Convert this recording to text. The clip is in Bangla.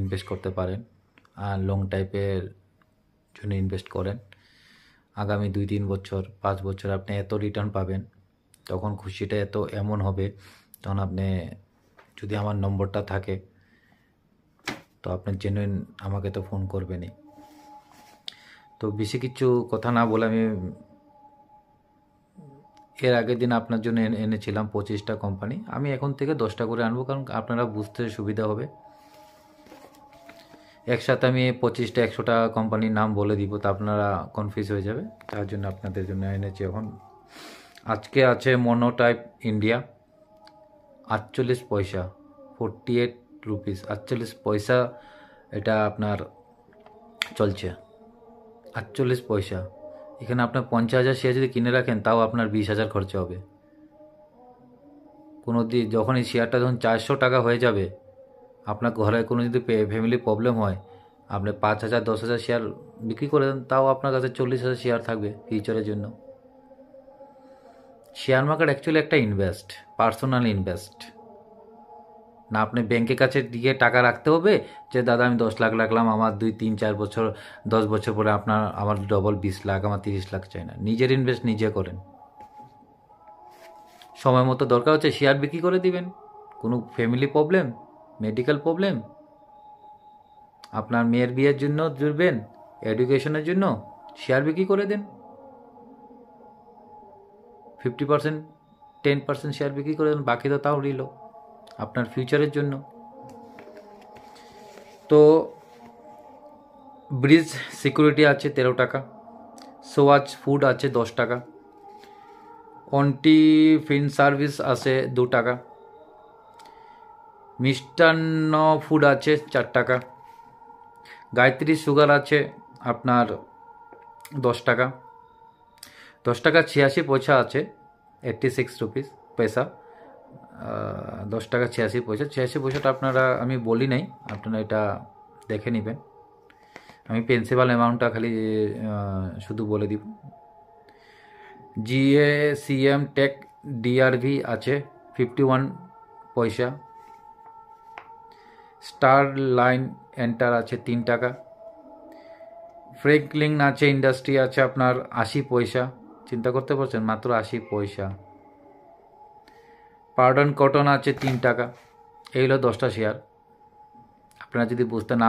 ইনভেস্ট করতে পারেন আর লং টাইপের জন্য ইনভেস্ট করেন। আগামী 2-3 বছর 5 বছর আপনি এত রিটার্ন পাবেন, তখন খুশিটা এমন হবে, তখন আপনি যদি আমার নম্বরটা থাকে তো আপনি জেনুইন আমাকে তো ফোন করবেনই। তো বেশি কিছু কথা না বলে আমি এর আগের দিন আপনার জন্য এনেছিলাম 25টা কোম্পানি, আমি এখন থেকে 10টা করে আনবো, কারণ আপনারা বুঝতে সুবিধা হবে। একসাথে আমি 25টা 100টা কোম্পানির নাম বলে দিব, তো আপনারা কনফিউজ হয়ে যাবে, তার জন্য আপনাদের জন্য এনেছি। এখন আজকে আছে মনোটাইপ ইন্ডিয়া 48 পয়সা, 48 রুপিস, 48 পয়সা এটা আপনার চলছে। 48 পয়সা, এখানে আপনার 50,000 শেয়ার যদি কিনে রাখেন তাও আপনার 20,000 খরচা হবে। কোনো দিন যখন এই শেয়ারটা যখন 400 টাকা হয়ে যাবে, আপনার ঘরে কোনো যদি ফ্যামিলি প্রবলেম হয়, আপনি 5,000 10,000 শেয়ার বিক্রি করে দেন, তাও আপনার কাছে 40,000 শেয়ার থাকবে ফিউচারের জন্য। শেয়ার মার্কেট অ্যাকচুয়ালি একটা ইনভেস্ট, পার্সোনাল ইনভেস্ট না। আপনি ব্যাংকের কাছে দিয়ে টাকা রাখতে হবে যে দাদা আমি 10 লাখ রাখলাম, আমার 2-3-4 বছর 10 বছর পরে আমার ডবল 20 লাখ, আমার 30 লাখ চাই না। নিজের ইনভেস্ট নিজে করেন। সময় মতো দরকার হচ্ছে শেয়ার বিক্রি করে দিবেন। কোনো ফ্যামিলি প্রবলেম, মেডিকেল প্রবলেম, আপনার মেয়ের বিয়ের জন্য জুড়বেন, এডুকেশনের জন্য শেয়ার বিক্রি করে দেন। 50%, 10% শেয়ার বিক্রি করে দেন, বাকি তো তাও রইল আপনার ফিউচারের জন্য। তো ব্রিজ সিকিউরিটি আছে 13 টাকা, সোয়াজ ফুড আছে 10 টাকা, অন্টি ফিন সার্ভিস আছে 2 টাকা, মিষ্টান্ন ফুড আছে 4 টাকা, গায়ত্রী সুগার আছে আপনার 10 টাকা, 10 টাকা 86 পয়সা আছে, 86 রুপিস পয়সা, 10 টাকা 86 পয়সা। 86 পয়সাটা আপনারা আমি বলি নাই, আপনারা এটা দেখে নেবেন, আমি প্রিন্সিপাল অ্যামাউন্টটা খালি শুধু বলে দিব। GACM টেক DRV আছে 51 পয়সা, স্টার লাইন এন্টার আছে 3 টাকা, ফ্রেঙ্কলিন আছে ইন্ডাস্ট্রি আছে আপনার 80 পয়সা, চিন্তা করতে পারছেন, মাত্র 80 পয়সা। পার্ডন কটন আছে 3 টাকা। এই হলো 10টা শেয়ার। আপনারা যদি বুঝতে না